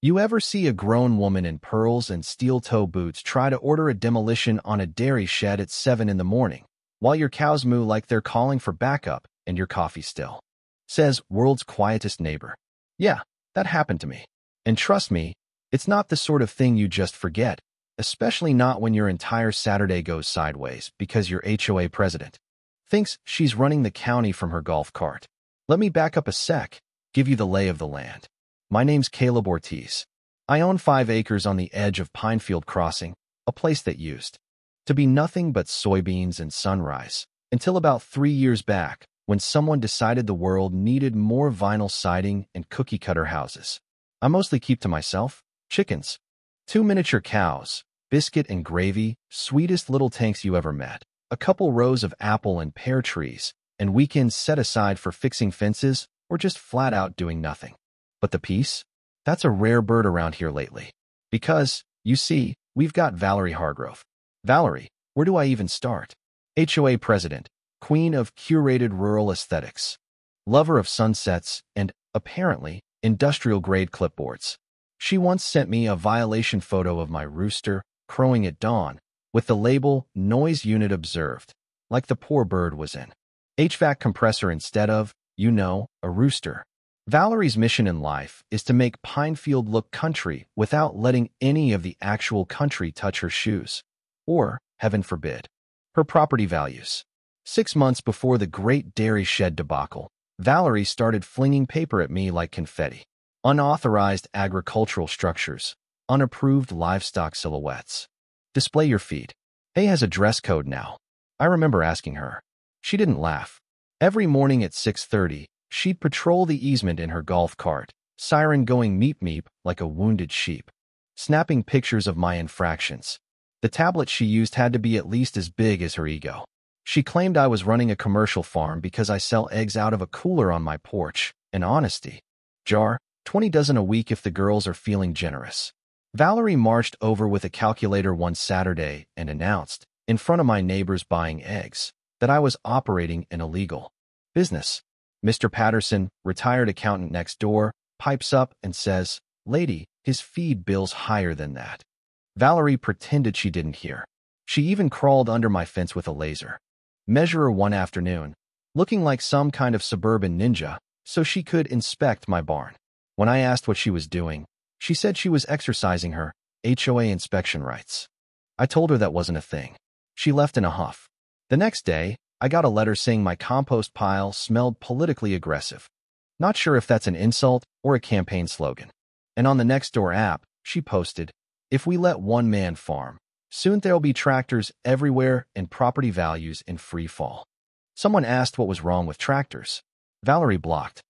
You ever see a grown woman in pearls and steel-toe boots try to order a demolition on a dairy shed at 7 in the morning, while your cows moo like they're calling for backup and your coffee still says world's quietest neighbor? Yeah, that happened to me. And trust me, it's not the sort of thing you just forget, especially not when your entire Saturday goes sideways because your HOA president thinks she's running the county from her golf cart. Let me back up a sec, give you the lay of the land. My name's Caleb Ortiz. I own 5 acres on the edge of Pinefield Crossing, a place that used to be nothing but soybeans and sunrise, until about 3 years back, when someone decided the world needed more vinyl siding and cookie-cutter houses. I mostly keep to myself, chickens, 2 miniature cows, biscuit and gravy, sweetest little tanks you ever met, a couple rows of apple and pear trees, and weekends set aside for fixing fences or just flat out doing nothing. But the peace? That's a rare bird around here lately. Because, you see, we've got Valerie Hargrove. Valerie, where do I even start? HOA president, queen of curated rural aesthetics, lover of sunsets and, apparently, industrial-grade clipboards. She once sent me a violation photo of my rooster crowing at dawn, with the label "Noise Unit Observed," like the poor bird was in HVAC compressor instead of, a rooster. Valerie's mission in life is to make Pinefield look country without letting any of the actual country touch her shoes. Or, heaven forbid, her property values. 6 months before the Great Dairy Shed debacle, Valerie started flinging paper at me like confetti. Unauthorized agricultural structures, unapproved livestock silhouettes. Display your feet. A has a dress code now. I remember asking her. She didn't laugh. Every morning at 6:30, she'd patrol the easement in her golf cart, siren going meep-meep like a wounded sheep, snapping pictures of my infractions. The tablet she used had to be at least as big as her ego. She claimed I was running a commercial farm because I sell eggs out of a cooler on my porch, an honesty jar, 20 dozen a week if the girls are feeling generous. Valerie marched over with a calculator one Saturday and announced, in front of my neighbors buying eggs, that I was operating an illegal business. Mr. Patterson, retired accountant next door, pipes up and says, "Lady, his feed bill's higher than that." Valerie pretended she didn't hear. She even crawled under my fence with a laser measurer one afternoon, looking like some kind of suburban ninja, so she could inspect my barn. When I asked what she was doing, she said she was exercising her HOA inspection rights. I told her that wasn't a thing. She left in a huff. The next day, I got a letter saying my compost pile smelled politically aggressive. Not sure if that's an insult or a campaign slogan. And on the Nextdoor app, she posted, "If we let one man farm, soon there'll be tractors everywhere and property values in free fall." Someone asked what was wrong with tractors. Valerie blocked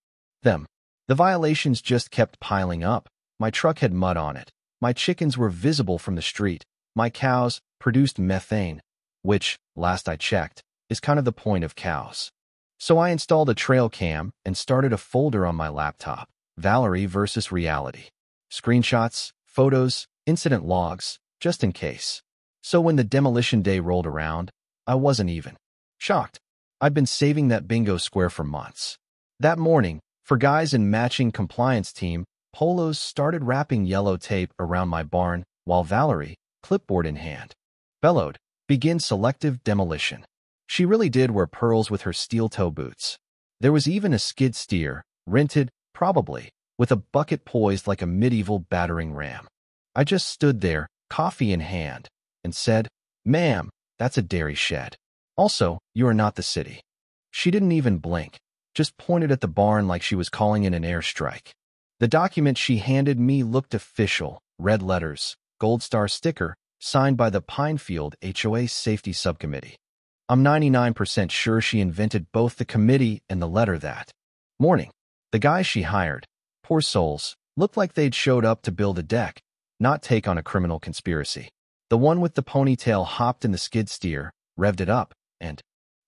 them. The violations just kept piling up. My truck had mud on it. My chickens were visible from the street. My cows produced methane, which, last I checked, is kind of the point of cows. So I installed a trail cam and started a folder on my laptop, Valerie versus reality. Screenshots, photos, incident logs, just in case. So when the demolition day rolled around, I wasn't even shocked. I'd been saving that bingo square for months. That morning, for guys in matching compliance team, polos started wrapping yellow tape around my barn while Valerie, clipboard in hand, bellowed, "Begin selective demolition." She really did wear pearls with her steel-toe boots. There was even a skid steer, rented, probably, with a bucket poised like a medieval battering ram. I just stood there, coffee in hand, and said, "Ma'am, that's a dairy shed. Also, you are not the city." She didn't even blink, just pointed at the barn like she was calling in an airstrike. The document she handed me looked official, red letters, gold star sticker, signed by the Pinefield HOA Safety Subcommittee. I'm 99% sure she invented both the committee and the letter that morning. The guys she hired, poor souls, looked like they'd showed up to build a deck, not take on a criminal conspiracy. The one with the ponytail hopped in the skid steer, revved it up, and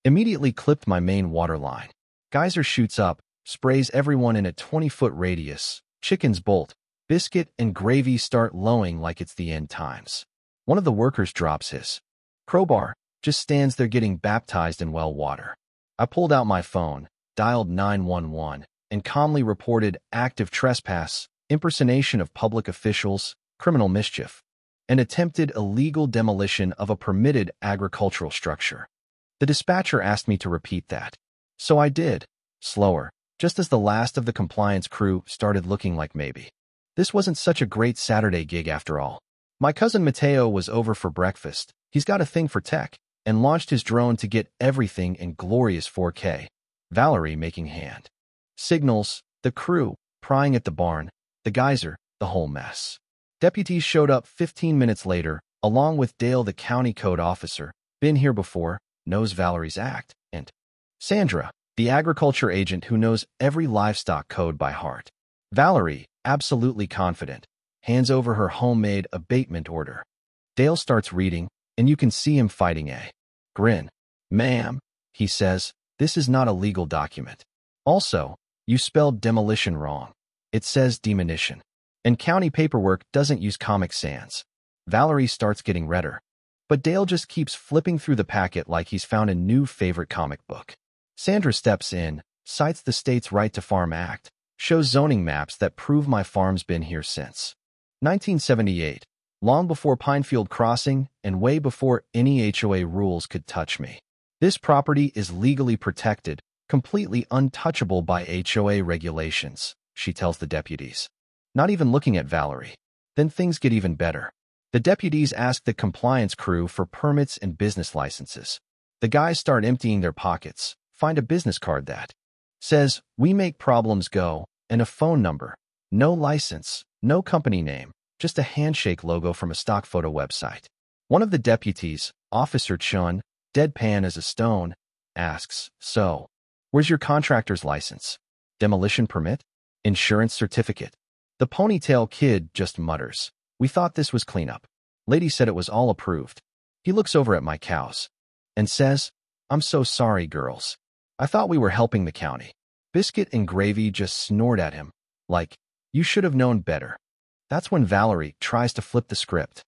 immediately clipped my main water line. Geyser shoots up, sprays everyone in a 20-foot radius. Chickens bolt. Biscuit and gravy start lowing like it's the end times. One of the workers drops his crowbar, just stands there getting baptized in well water. I pulled out my phone, dialed 911, and calmly reported active trespass impersonation of public officials, criminal mischief, and attempted illegal demolition of a permitted agricultural structure. The dispatcher asked me to repeat that. So I did, slower, just as the last of the compliance crew started looking like maybe this wasn't such a great Saturday gig after all. My cousin Mateo was over for breakfast. He's got a thing for tech, and launched his drone to get everything in glorious 4K. Valerie making hand signals, the crew prying at the barn, the geyser, the whole mess. Deputies showed up 15 minutes later, along with Dale, the county code officer, been here before, knows Valerie's act, and Sandra, the agriculture agent who knows every livestock code by heart. Valerie, absolutely confident, hands over her homemade abatement order. Dale starts reading, and you can see him fighting a grin. "Ma'am," he says, "this is not a legal document. Also, you spelled demolition wrong. It says demonition. And county paperwork doesn't use Comic Sans." Valerie starts getting redder. But Dale just keeps flipping through the packet like he's found a new favorite comic book. Sandra steps in, cites the state's Right to Farm Act, shows zoning maps that prove my farm's been here since 1978, long before Pinefield Crossing and way before any HOA rules could touch me. This property is legally protected, completely untouchable by HOA regulations, she tells the deputies. Not even looking at Valerie. Then things get even better. The deputies ask the compliance crew for permits and business licenses. The guys start emptying their pockets, find a business card that says, "We make problems go," and a phone number. No license, no company name, just a handshake logo from a stock photo website. One of the deputies, Officer Chun, deadpan as a stone, asks, "So, where's your contractor's license? Demolition permit? Insurance certificate?" The ponytail kid just mutters, "We thought this was cleanup. Lady said it was all approved." He looks over at my cows and says, "I'm so sorry, girls. I thought we were helping the county." Biscuit and Gravy just snored at him, like, "You should have known better." That's when Valerie tries to flip the script.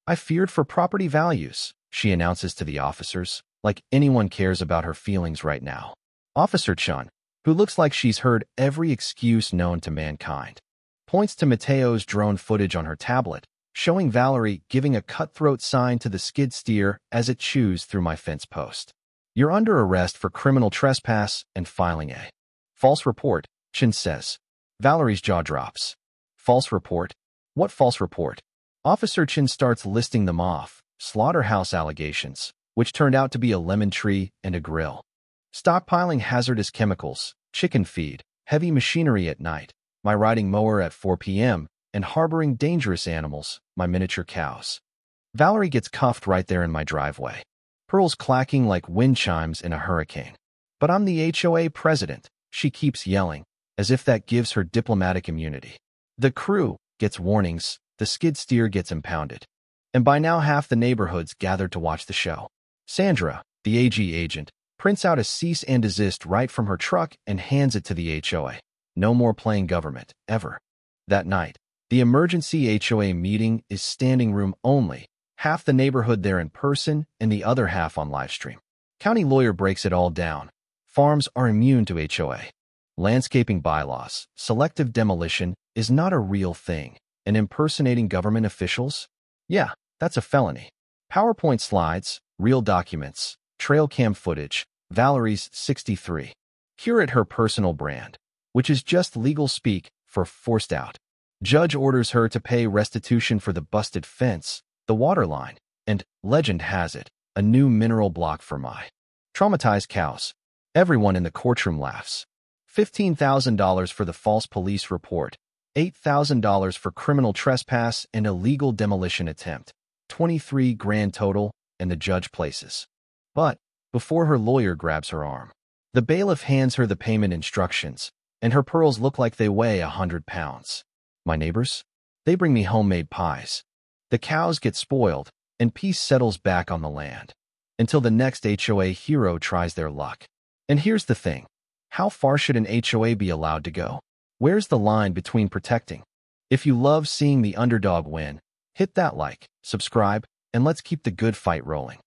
"I feared for property values," she announces to the officers, like anyone cares about her feelings right now. Officer Chun, who looks like she's heard every excuse known to mankind, points to Mateo's drone footage on her tablet, showing Valerie giving a cutthroat sign to the skid steer as it chews through my fence post. "You're under arrest for criminal trespass and filing a false report," Chin says. Valerie's jaw drops. "False report? What false report?" Officer Chin starts listing them off. Slaughterhouse allegations, which turned out to be a lemon tree and a grill. Stockpiling hazardous chemicals, chicken feed, heavy machinery at night, my riding mower at 4 p.m., and harboring dangerous animals, my miniature cows. Valerie gets cuffed right there in my driveway. Pearls clacking like wind chimes in a hurricane. "But I'm the HOA president," she keeps yelling, as if that gives her diplomatic immunity. The crew gets warnings, the skid steer gets impounded. And by now half the neighborhood's gathered to watch the show. Sandra, the AG agent, prints out a cease and desist right from her truck and hands it to the HOA. No more playing government, ever. That night, the emergency HOA meeting is standing room only, half the neighborhood there in person and the other half on livestream. County lawyer breaks it all down. Farms are immune to HOA. Landscaping bylaws, selective demolition is not a real thing, and impersonating government officials? Yeah, that's a felony. PowerPoint slides, real documents, trail cam footage, Valerie's 63. Curate her personal brand, which is just legal speak for forced out. Judge orders her to pay restitution for the busted fence, the water line, and, legend has it, a new mineral block for my traumatized cows. Everyone in the courtroom laughs. $15,000 for the false police report, $8,000 for criminal trespass and illegal demolition attempt, 23 grand total, and the judge places. But, before her lawyer grabs her arm, the bailiff hands her the payment instructions, and her pearls look like they weigh 100 pounds. My neighbors? They bring me homemade pies. The cows get spoiled, and peace settles back on the land, until the next HOA hero tries their luck. And here's the thing. How far should an HOA be allowed to go? Where's the line between protecting? If you love seeing the underdog win, hit that like, subscribe, and let's keep the good fight rolling.